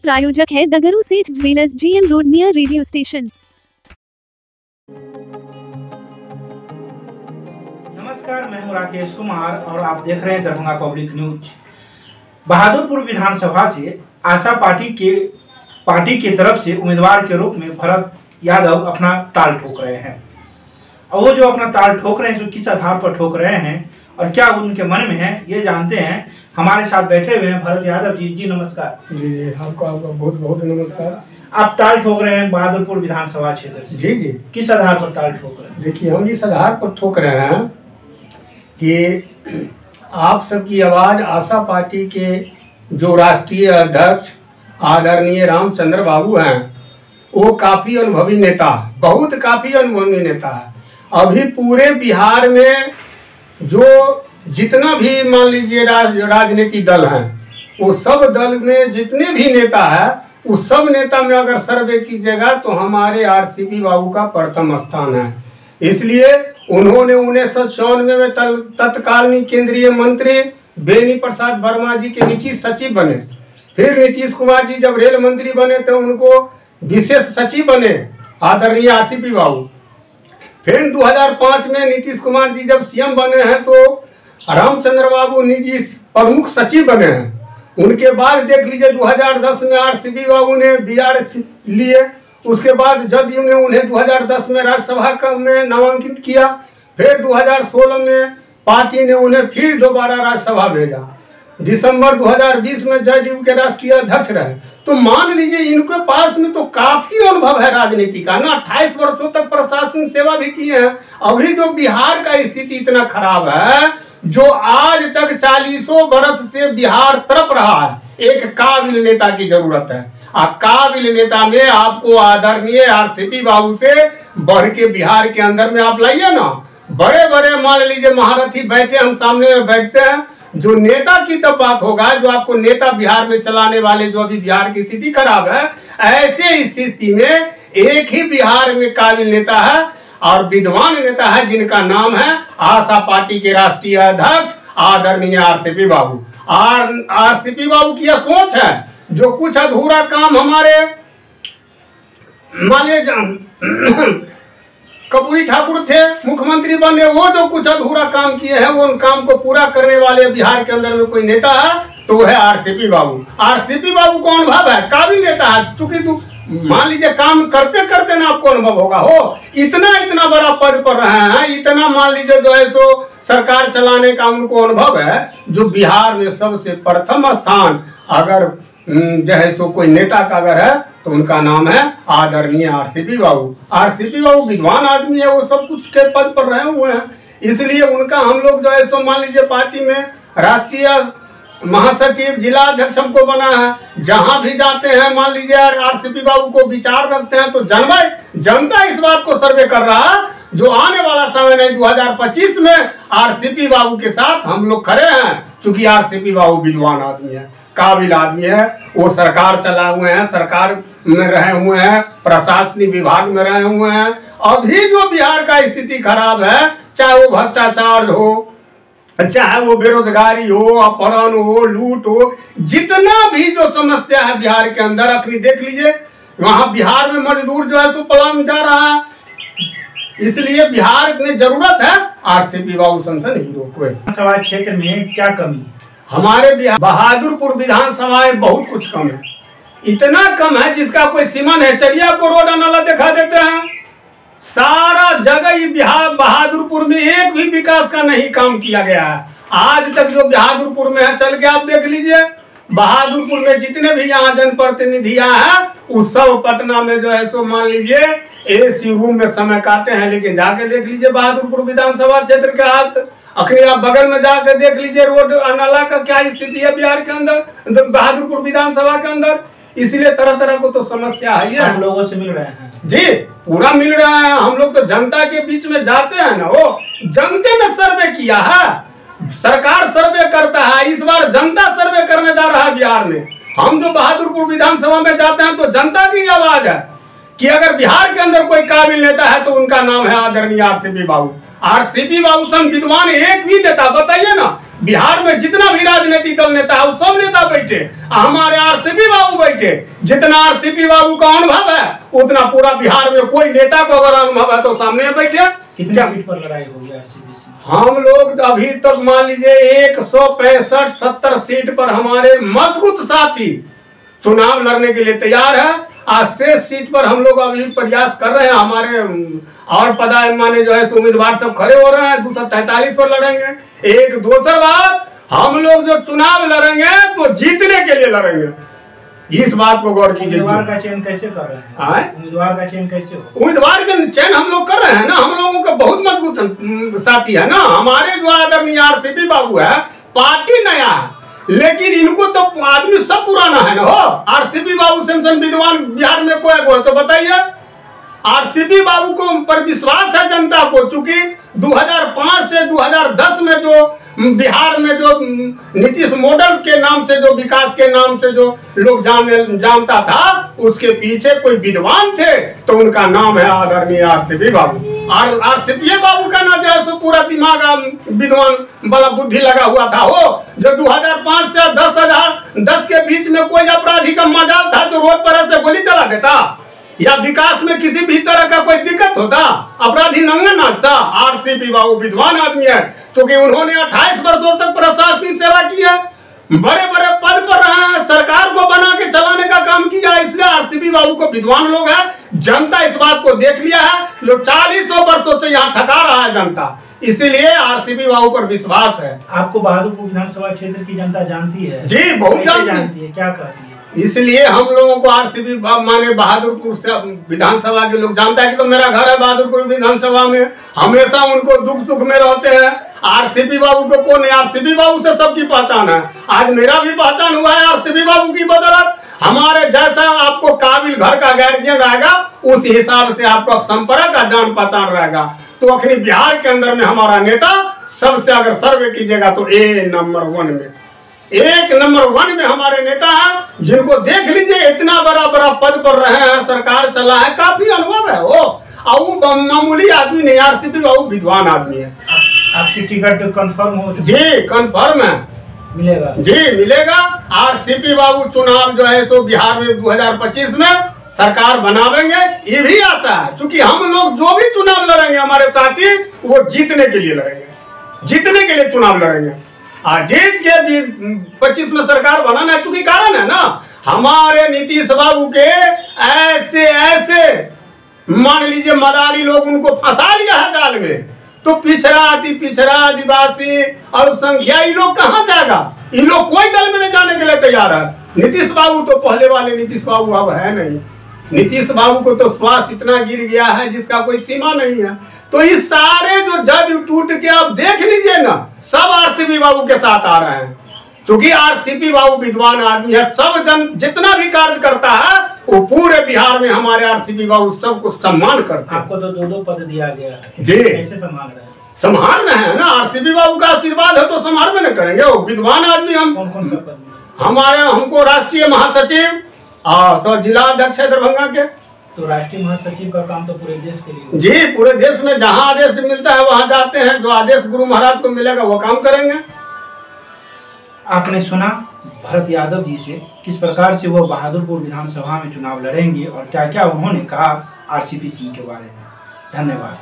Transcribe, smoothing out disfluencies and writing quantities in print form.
प्रायोजक है द गुरु सेठ jewellers, GM road, near radio station. नमस्कार, मैं हूं राकेश कुमार और आप देख रहे हैं दरभंगा पब्लिक न्यूज। बहादुरपुर विधानसभा से आशा पार्टी की तरफ से उम्मीदवार के रूप में भरत यादव अपना ताल ठोक रहे हैं। और वो जो अपना ताल ठोक रहे हैं, जो किस आधार पर ठोक रहे हैं और क्या उनके मन में है, ये जानते हैं। हमारे साथ बैठे हुए हैं भरत यादव जी। जी नमस्कार। जी आपको बहुत बहुत नमस्कार। आप ताल ठोक रहे हैं बहादुरपुर विधानसभा क्षेत्र से। जी जी, किस आधार पर ताल ठोक रहे हैं? देखिए, हम इस आधार पर ठोक रहे हैं कि आप सबकी आवाज़ आशा पार्टी के जो राष्ट्रीय अध्यक्ष आदरणीय रामचंद्र बाबू हैं, वो काफ़ी अनुभवी नेता, काफ़ी अनुभवी नेता है। अभी पूरे बिहार में जो जितना भी मान लीजिए राजनीतिक दल हैं, वो सब दल में जितने भी नेता है, उस सब नेता में अगर सर्वे कीजिएगा तो हमारे RCP बाबू का प्रथम स्थान है। इसलिए उन्होंने 1994 में तत्कालीन केंद्रीय मंत्री बेनी प्रसाद वर्मा जी के निजी सचिव बने। फिर नीतीश कुमार जी जब रेल मंत्री बने तो उनको विशेष सचिव बने आदरणीय RCP बाबू। फिर 2005 में नीतीश कुमार जी जब CM बने हैं तो रामचंद्र बाबू निजी प्रमुख सचिव बने हैं। उनके बाद देख लीजिए 2010 में RCP बाबू ने BR लिए। उसके बाद जदयू ने उन्हें 2010 में राज्यसभा में नामांकित किया। फिर 2016 में पार्टी ने उन्हें फिर दोबारा राज्यसभा भेजा। दिसंबर 2020 में जदयू के राष्ट्रीय अध्यक्ष रहे। तो मान लीजिए इनके पास में तो काफी अनुभव है राजनीति का ना। 28 वर्षों तक प्रशासन सेवा भी किए हैं। अभी जो बिहार का स्थिति इतना खराब है, जो आज तक 40 वर्ष से बिहार तड़प रहा है, एक काबिल नेता की जरूरत है। काबिल नेता में आपको आदरणीय RCP बाबू से बढ़ के बिहार के अंदर में आप लाइए ना। बड़े बड़े मान लीजिए महारथी बैठे, हम सामने में बैठते हैं। जो नेता की तब बात होगा, जो आपको नेता बिहार में चलाने वाले, जो अभी बिहार की स्थिति खराब है, ऐसे स्थिति में एक ही बिहार में काबिल नेता है और विद्वान नेता है, जिनका नाम है आशा पार्टी के राष्ट्रीय अध्यक्ष आदरणीय RCP बाबू। RCP बाबू की यह सोच है, जो कुछ अधूरा काम हमारे माने कर्पूरी ठाकुर थे, मुख्यमंत्री बने, वो जो कुछ अधूरा काम किए हैं, वो उन काम को पूरा करने वाले बिहार के अंदर में कोई नेता है तो वो है RCP बाबू। RCP बाबू को अनुभव है, काबिल नेता है। चूंकि मान लीजिए काम करते करते ना आपको अनुभव होगा, हो इतना बड़ा पद पर रहे हैं, इतना मान लीजिए जो है तो सरकार चलाने का उनको अनुभव है। जो बिहार में सबसे प्रथम स्थान अगर जो है सो कोई नेता का अगर है तो उनका नाम है आदरणीय RCP बाबू। RCP बाबू विद्वान आदमी है, वो सब कुछ के पद पर रहे हुए हैं। इसलिए उनका हम लोग जो है सो मान लीजिए पार्टी में राष्ट्रीय महासचिव, जिला अध्यक्ष हमको बना है। जहां भी जाते हैं मान लीजिए RCP बाबू को विचार रखते हैं तो जनता इस बात को सर्वे कर रहा है, जो आने वाला समय नहीं 2025 में RCP बाबू के साथ हम लोग खड़े हैं। चूंकि RCP बाबू विद्वान आदमी है, काबिल आदमी है, वो सरकार चलाए हुए हैं, सरकार में रहे हुए हैं, प्रशासनिक विभाग में रहे हुए हैं। अभी जो बिहार का स्थिति खराब है, चाहे वो भ्रष्टाचार हो, चाहे वो बेरोजगारी हो, अपहरण हो, लूट हो, जितना भी जो समस्या है बिहार के अंदर, अखनी देख लीजिए वहां बिहार में मजदूर जो है तो पलायन जा रहा है। इसलिए बिहार में जरूरत है RCP बाबू संसद हीरो को। विधानसभा क्षेत्र में क्या कमी है? हमारे बहादुरपुर विधानसभा में बहुत कुछ कम है। इतना कम है जिसका कोई सीमा नहीं। चलिए आपको रोड नाला दिखा देते हैं। सारा जगह ही बिहार बहादुरपुर में एक भी विकास का नहीं काम किया गया है आज तक। जो बहादुरपुर में है, चल के आप देख लीजिए, बहादुरपुर में जितने भी यहाँ जनप्रतिनिधियां हैं, उस सब पटना में जो है सो मान लीजिए AC रूम में समय काटे हैं। लेकिन जाके देख लीजिए बहादुरपुर विधानसभा क्षेत्र के हाथ, अखनी आप बगल में जाकर देख लीजिए रोड नाला का क्या स्थिति है बिहार के अंदर, बहादुरपुर विधानसभा के अंदर। इसलिए तरह तरह को तो समस्या है। हम लोगों से मिल रहे हैं जी, पूरा मिल रहा है। हम लोग तो जनता के बीच में जाते हैं ना, वो जनता ने सर्वे किया है, सरकार सर्वे करता है। इस बार जनता सर्वे करने जा रहा है बिहार में। हम जो बहादुरपुर विधानसभा में जाते हैं तो जनता की आवाज है कि अगर बिहार के अंदर कोई काबिल नेता है तो उनका नाम है आदरणीय RCP बाबू। RCP बाबू सन विद्वान एक भी नेता बताइए ना, बिहार में जितना भी राजनीतिक दल नेता है वो सब नेता बैठे, हमारे आरसीपी बाबू बैठे। जितना आरसीपी बाबू का अनुभव है उतना पूरा बिहार में कोई नेता को अगर अनुभव है तो सामने बैठे। कितनी सीट पर लड़ाई होगी आरसीपी से? हम लोग अभी तक मान लीजिए 165-70 सीट पर हमारे मजबूत साथी चुनाव लड़ने के लिए तैयार है। आज शेष सीट पर हम लोग अभी प्रयास कर रहे हैं। हमारे और माने जो है उम्मीदवार सब खड़े हो रहे हैं, 243 पर लड़ेंगे। एक दूसरी बात, हम लोग जो चुनाव लड़ेंगे तो जीतने के लिए लड़ेंगे, इस बात को गौर कीजिए। उम्मीदवार का चयन कैसे कर रहे हैं? उम्मीदवार का चयन कैसे हो? उम्मीदवार का चयन हम लोग कर रहे हैं ना, हम लोगों का बहुत मजबूत साथी है ना। हमारे जो आदरणीय आरसीपी बाबू है, पार्टी नया है लेकिन इनको तो आदमी सब पुराना है ना। हो आरसीपी बाबू सेंसन विद्वान बिहार में कोई है तो बताइए। आरसीपी बाबू को पर विश्वास है जनता को, चूंकि 2005 से 2010 में जो बिहार में जो नीतीश मॉडल के नाम से जो विकास के नाम से जो लोग जानता था, उसके पीछे कोई विद्वान थे तो उनका नाम है आदरणीय आरसीपी बाबू। और आरसीपी बाबू का ना जो है पूरा दिमाग विद्वान वाला बुद्धि लगा हुआ था। हो जो 2005 से 10 के बीच में कोई अपराधी का मजाल था जो रोड पर ऐसे गोली चला देता, या विकास में किसी भी तरह का कोई दिक्कत होता, अपराधी नंगा नाचता। आरसीपी बाबू विद्वान आदमी है, क्योंकि उन्होंने 28 वर्षों तक प्रशासनिक सेवा की है, बड़े बड़े पद पर रहे हैं, सरकार को बना के चलाने का काम किया। इसलिए आरसीपी बाबू को विद्वान लोग हैं, जनता इस बात को देख लिया है। लोग 40 वर्षों से यहाँ ठका रहा है जनता, इसीलिए आरसीपी बाबू पर विश्वास है। आपको बहादुरपुर विधानसभा क्षेत्र की जनता जानती है? जी बहुत जानती है। क्या कहती है? इसलिए हम लोगों को आरसीपी माने बहादुरपुर विधानसभा के लोग जानता है कि तो मेरा घर है बहादुरपुर विधानसभा में, हमेशा उनको दुख सुख में रहते हैं। आरसीपी बाबू को कौन है? आरसीपी बाबू से सबकी पहचान है। आज मेरा भी पहचान हुआ है आरसीपी बाबू की बदौलत। हमारे जैसा आपको काबिल घर का गार्जियन रहेगा, उस हिसाब से आपका संपर्क का जान पहचान रहेगा। तो अखनी बिहार के अंदर में हमारा नेता सबसे अगर सर्वे कीजिएगा तो नंबर 1 में हमारे नेता हैं, जिनको देख लीजिए इतना बड़ा पद पर रहे हैं, सरकार चला है, काफी अनुभव है वो। और मामूली आदमी नहीं, आरसीपी बाबू विद्वान आदमी है। आपकी टिकट कंफर्म हो? जी कंफर्म है, मिलेगा जी मिलेगा। आरसीपी बाबू चुनाव जो है तो बिहार में 2025 में सरकार बनावेंगे, ये भी आशा है। क्योंकि हम लोग जो भी चुनाव लड़ेंगे हमारे साथी, वो जीतने के लिए लड़ेंगे, जीतने के लिए चुनाव लड़ेंगे। जीत के 25 में सरकार बनाना है, चूंकि कारण है ना हमारे नीतीश बाबू के ऐसे मान लीजिए मदारी लोग उनको फंसा लिया है जाल में। तो पिछड़ा आदिवासी अल्पसंख्यक ये लोग कहाँ जाएगा? इन लोग कोई दल में नहीं जाने के लिए तैयार है। नीतीश बाबू तो पहले वाले नीतीश बाबू अब है नहीं। नीतीश बाबू को तो स्वास्थ्य इतना गिर गया है जिसका कोई सीमा नहीं है। तो इस सारे जो जज टूट के आप देख लीजिए ना, सब आरसीपी बाबू के साथ आ रहे हैं। क्योंकि आरसीपी बाबू विद्वान आदमी है, सब जन जितना भी कार्य करता है वो पूरे बिहार में हमारे आरसीपी बाबू सबको सम्मान करते हैं। आपको तो 2 पद दिया गया है, जी कैसे संभाल रहे हैं? संभाल रहे हैं ना, आरसीपी बाबू का आशीर्वाद है तो संभाल में न करेंगे। वो विद्वान आदमी हम कौन सा पद? हमको राष्ट्रीय महासचिव और जिला अध्यक्ष है दरभंगा के। तो राष्ट्रीय महासचिव का काम तो पूरे देश के लिए? जी पूरे देश में जहां आदेश मिलता है वहां जाते हैं, जो आदेश गुरु महाराज को मिलेगा वो काम करेंगे। आपने सुना भरत यादव जी से किस प्रकार से वो बहादुरपुर विधानसभा में चुनाव लड़ेंगे और क्या क्या उन्होंने कहा आरसीपी सिंह के बारे में। धन्यवाद।